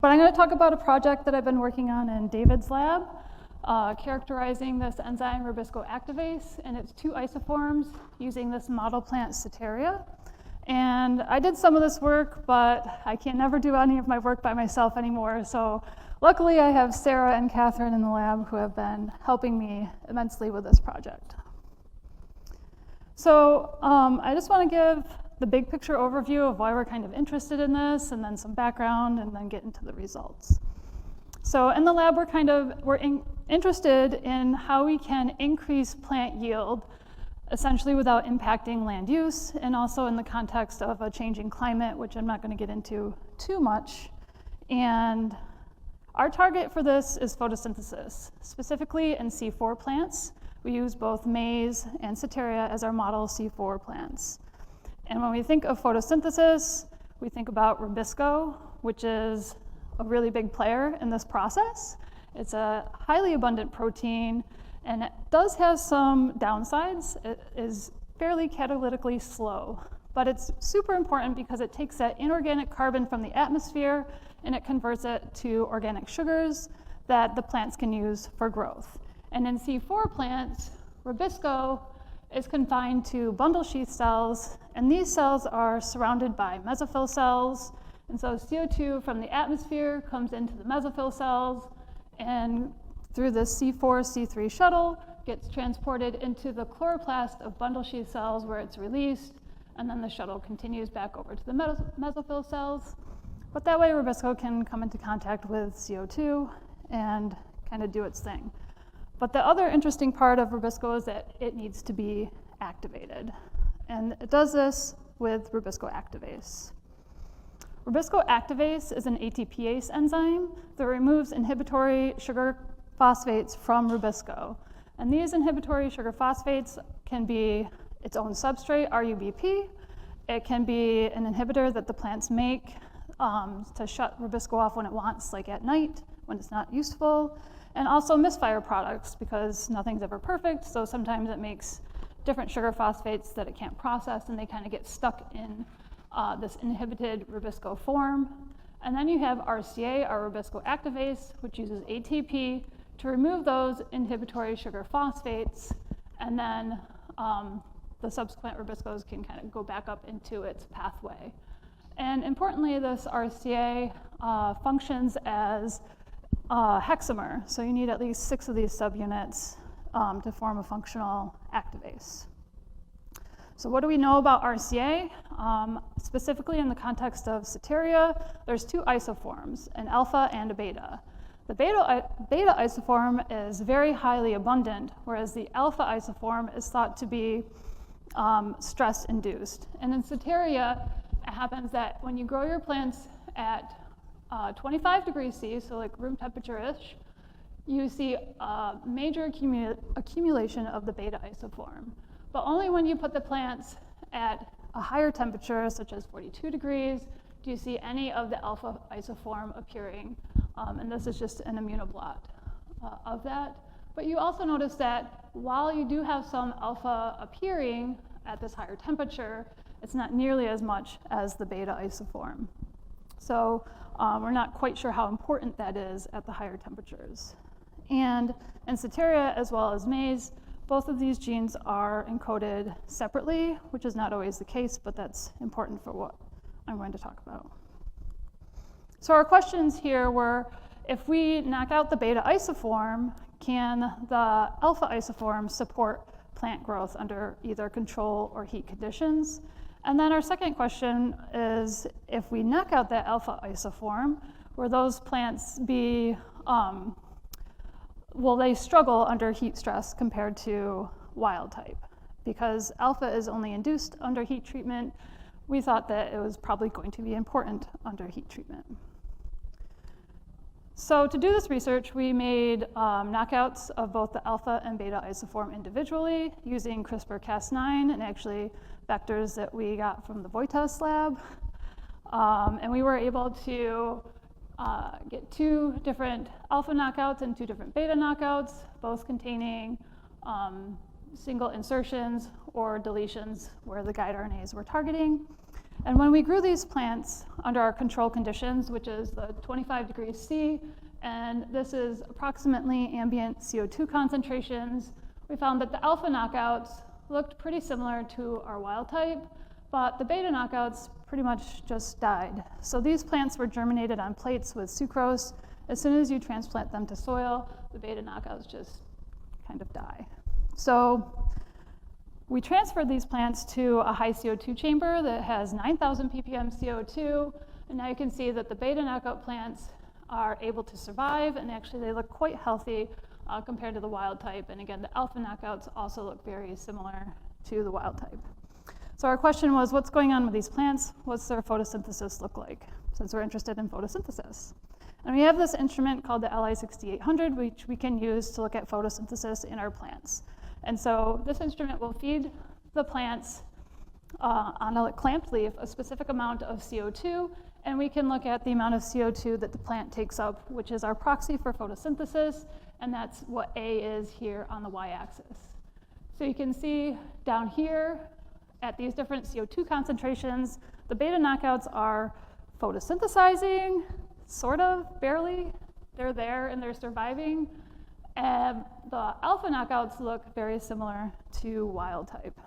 But I'm going to talk about a project that I've been working on in David's lab, characterizing this enzyme rubisco activase and its two isoforms using this model plant Centennial. And I did some of this work, but I can never do any of my work by myself anymore. So luckily I have Sarah and Catherine in the lab who have been helping me immensely with this project. So I just want to give the big picture overview of why we're kind of interested in this, and then some background, and then get into the results. So in the lab, we're interested in how we can increase plant yield, essentially without impacting land use, and also in the context of a changing climate, which I'm not going to get into too much. And our target for this is photosynthesis, specifically in C4 plants. We use both maize and Centennial as our model C4 plants. And when we think of photosynthesis, we think about rubisco, which is a really big player in this process. It's a highly abundant protein, and it does have some downsides. It is fairly catalytically slow, but it's super important because it takes that inorganic carbon from the atmosphere and it converts it to organic sugars that the plants can use for growth. And in C4 plants, rubisco is confined to bundle sheath cells, and these cells are surrounded by mesophyll cells. And so CO2 from the atmosphere comes into the mesophyll cells, and through the C4, C3 shuttle, gets transported into the chloroplast of bundle sheath cells where it's released, and then the shuttle continues back over to the mesophyll cells. But that way rubisco can come into contact with CO2 and kind of do its thing. But the other interesting part of rubisco is that it needs to be activated. And it does this with rubisco activase. Rubisco activase is an ATPase enzyme that removes inhibitory sugar phosphates from rubisco. And these inhibitory sugar phosphates can be its own substrate, RUBP. It can be an inhibitor that the plants make to shut rubisco off when it wants, like at night, when it's not useful. And also misfire products, because nothing's ever perfect, so sometimes it makes different sugar phosphates that it can't process, and they kind of get stuck in this inhibited rubisco form. And then you have RCA, our rubisco activase, which uses ATP to remove those inhibitory sugar phosphates, and then the subsequent rubiscos can kind of go back up into its pathway. And importantly, this RCA functions as hexamer, so you need at least 6 of these subunits to form a functional activase. So what do we know about RCA? Specifically in the context of Centennial, there's 2 isoforms, an alpha and a beta. The beta isoform is very highly abundant, whereas the alpha isoform is thought to be stress-induced. And in Centennial, it happens that when you grow your plants at 25 degrees C, so like room temperature-ish, you see a major accumulation of the beta isoform. But only when you put the plants at a higher temperature, such as 42 degrees, do you see any of the alpha isoform appearing. And this is just an immunoblot of that. But you also notice that while you do have some alpha appearing at this higher temperature, it's not nearly as much as the beta isoform. So we're not quite sure how important that is at the higher temperatures. And in Centennial, as well as maize, both of these genes are encoded separately, which is not always the case, but that's important for what I'm going to talk about. So our questions here were, if we knock out the beta isoform, can the alpha isoform support plant growth under either control or heat conditions? And then our second question is, if we knock out that alpha isoform, will those plants be, will they struggle under heat stress compared to wild type? Because alpha is only induced under heat treatment, we thought that it was probably going to be important under heat treatment. So to do this research, we made knockouts of both the alpha and beta isoform individually using CRISPR-Cas9 and actually vectors that we got from the Wojtas lab. And we were able to get 2 different alpha knockouts and 2 different beta knockouts, both containing single insertions or deletions where the guide RNAs were targeting. And when we grew these plants under our control conditions, which is the 25 degrees C, and this is approximately ambient CO2 concentrations, we found that the alpha knockouts looked pretty similar to our wild type, but the beta knockouts pretty much just died. So these plants were germinated on plates with sucrose. As soon as you transplant them to soil, the beta knockouts just kind of die. So we transferred these plants to a high CO2 chamber that has 9,000 ppm CO2, and now you can see that the beta knockout plants are able to survive, and actually they look quite healthy compared to the wild type. And again, the alpha knockouts also look very similar to the wild type. So our question was, what's going on with these plants? What's their photosynthesis look like, since we're interested in photosynthesis? And we have this instrument called the LI6800, which we can use to look at photosynthesis in our plants. And so this instrument will feed the plants on a clamped leaf a specific amount of CO2, and we can look at the amount of CO2 that the plant takes up, which is our proxy for photosynthesis, and that's what A is here on the y-axis. So you can see down here at these different CO2 concentrations, the beta knockouts are photosynthesizing, sort of, barely. They're there and they're surviving. And the alpha knockouts look very similar to wild type.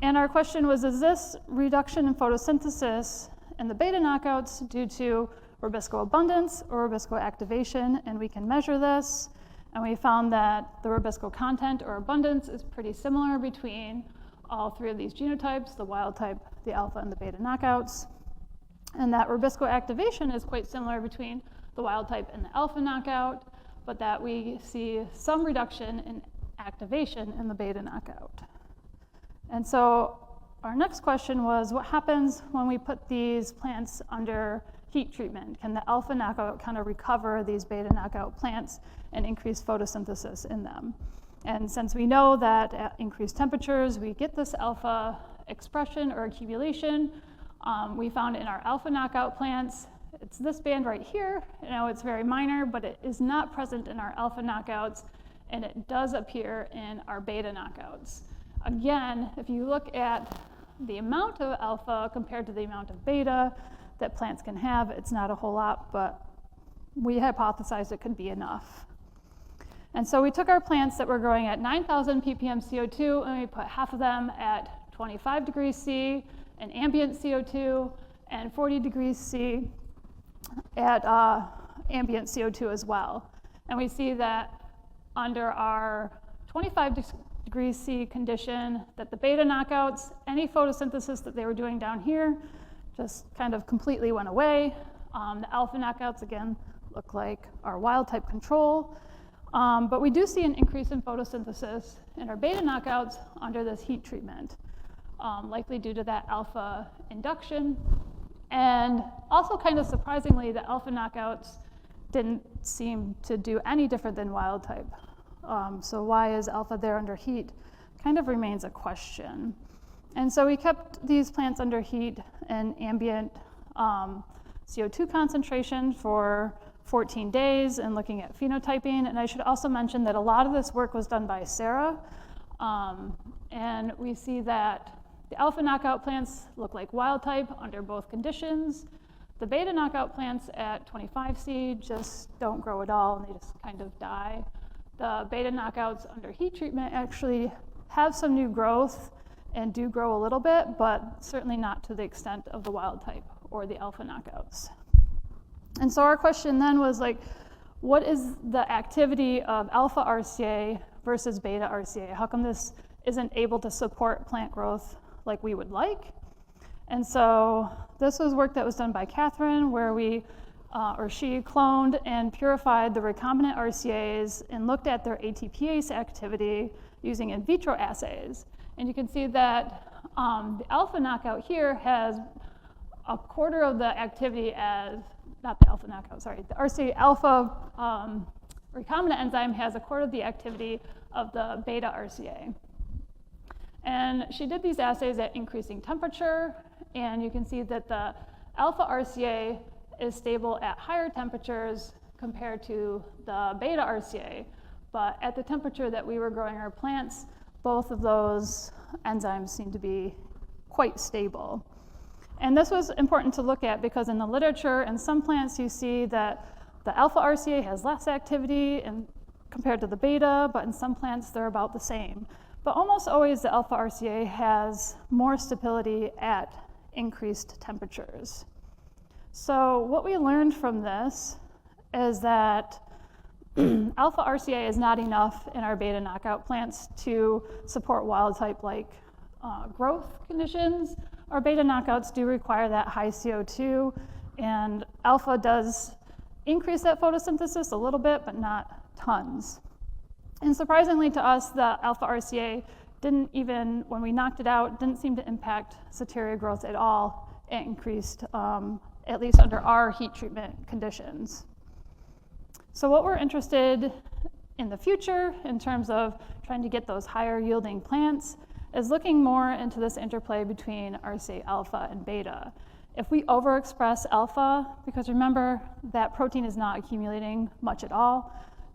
And our question was, is this reduction in photosynthesis in the beta knockouts due to rubisco abundance or rubisco activation? And we can measure this. And we found that the rubisco content or abundance is pretty similar between all three of these genotypes, the wild type, the alpha, and the beta knockouts. And that rubisco activation is quite similar between the wild type and the alpha knockout, but that we see some reduction in activation in the beta knockout. And so our next question was, what happens when we put these plants under heat treatment? Can the alpha knockout kind of recover these beta knockout plants and increase photosynthesis in them? And since we know that at increased temperatures, we get this alpha expression or accumulation, we found in our alpha knockout plants, it's this band right here. You know, it's very minor, but it is not present in our alpha knockouts, and it does appear in our beta knockouts. Again, if you look at the amount of alpha compared to the amount of beta that plants can have, it's not a whole lot, but we hypothesized it could be enough. And so we took our plants that were growing at 9,000 ppm CO2, and we put half of them at 25 degrees C and ambient CO2, and 40 degrees C at ambient CO2 as well. And we see that under our 25 degrees C condition, that the beta knockouts, any photosynthesis that they were doing down here, just kind of completely went away. The alpha knockouts, again, look like our wild type control. But we do see an increase in photosynthesis in our beta knockouts under this heat treatment, likely due to that alpha induction. And also kind of surprisingly, the alpha knockouts didn't seem to do any different than wild type. So why is alpha there under heat? Kind of remains a question. And so we kept these plants under heat and ambient CO2 concentration for 14 days and looking at phenotyping. And I should also mention that a lot of this work was done by Sarah. And we see that the alpha knockout plants look like wild type under both conditions. The beta knockout plants at 25C just don't grow at all, and they just kind of die. The beta knockouts under heat treatment actually have some new growth and do grow a little bit, but certainly not to the extent of the wild type or the alpha knockouts. And so our question then was like, what is the activity of alpha RCA versus beta RCA? How come this isn't able to support plant growth like we would like? And so this was work that was done by Catherine, where she cloned and purified the recombinant RCAs and looked at their ATPase activity using in vitro assays. And you can see that the alpha knockout here has a quarter of the activity as, not the alpha knockout, sorry, the RCA alpha recombinant enzyme has a quarter of the activity of the beta RCA. And she did these assays at increasing temperature, and you can see that the alpha RCA is stable at higher temperatures compared to the beta RCA. But at the temperature that we were growing our plants, both of those enzymes seem to be quite stable. And this was important to look at because in the literature, in some plants you see that the alpha RCA has less activity compared to the beta, but in some plants they're about the same. But almost always the alpha RCA has more stability at increased temperatures. So what we learned from this is that alpha RCA is not enough in our beta knockout plants to support wild type like growth conditions. Our beta knockouts do require that high CO2, and alpha does increase that photosynthesis a little bit, but not tons. And surprisingly to us, the alpha RCA didn't even, when we knocked it out, didn't seem to impact Soteria growth at all. It increased, at least under our heat treatment conditions. So what we're interested in the future in terms of trying to get those higher yielding plants is looking more into this interplay between RCA alpha and beta. If we overexpress alpha, because remember that protein is not accumulating much at all,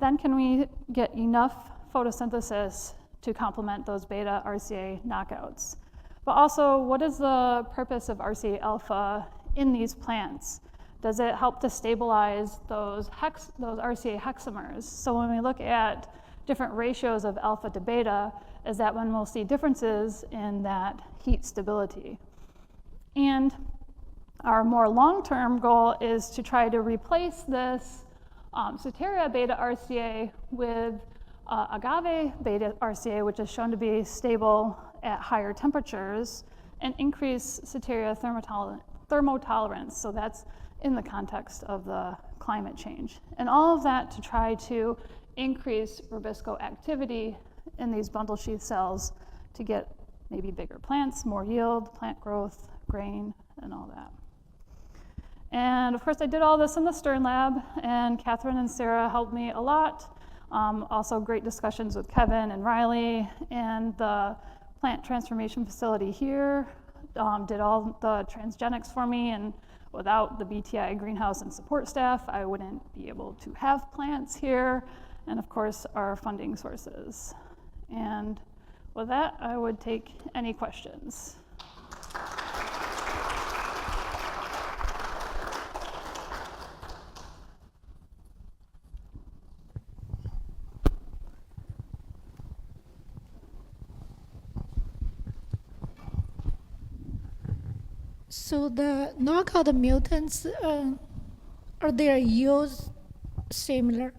then can we get enough photosynthesis to complement those beta RCA knockouts? But also, what is the purpose of RCA alpha in these plants? Does it help to stabilize those RCA hexamers? So when we look at different ratios of alpha to beta, is that when we'll see differences in that heat stability. And our more long-term goal is to try to replace this Soteria beta RCA with agave beta RCA, which is shown to be stable at higher temperatures, and increase Soteria thermotolerance. So that's in the context of the climate change. And all of that to try to increase rubisco activity in these bundle sheath cells to get maybe bigger plants, more yield, plant growth, grain, and all that. And of course, I did all this in the Stern lab, and Catherine and Sarah helped me a lot. Also great discussions with Kevin and Riley, and the plant transformation facility here did all the transgenics for me, and without the BTI greenhouse and support staff, I wouldn't be able to have plants here, and of course, our funding sources. And with that, I would take any questions. So the knockout mutants, are their yields similar?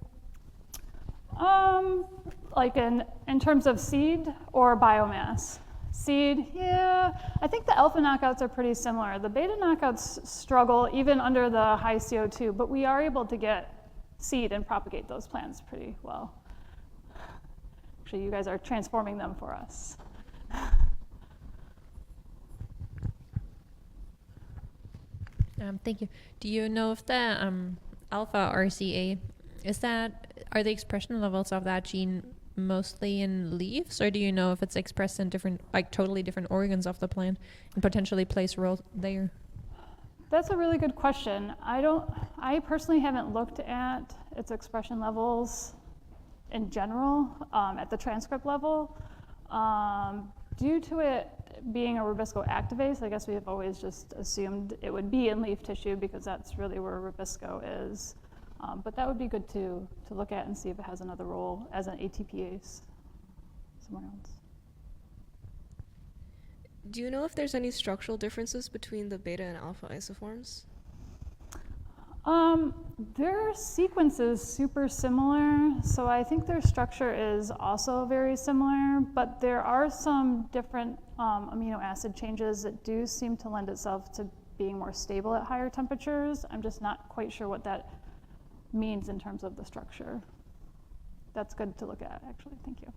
Like in terms of seed or biomass? Seed, yeah. I think the alpha knockouts are pretty similar. The beta knockouts struggle even under the high CO2, but we are able to get seed and propagate those plants pretty well. Actually, you guys are transforming them for us. Thank you. Do you know if the alpha RCA, are the expression levels of that gene mostly in leaves, or do you know if it's expressed in different, like totally different organs of the plant and potentially plays a role there? That's a really good question. I personally haven't looked at its expression levels in general at the transcript level. Due to it being a rubisco activase, I guess we have always just assumed it would be in leaf tissue because that's really where rubisco is. But that would be good to look at and see if it has another role as an ATPase somewhere else. Do you know if there's any structural differences between the beta and alpha isoforms? Their sequence is super similar, so I think their structure is also very similar, but there are some different amino acid changes that do seem to lend itself to being more stable at higher temperatures. I'm just not quite sure what that means in terms of the structure. That's good to look at, actually. Thank you.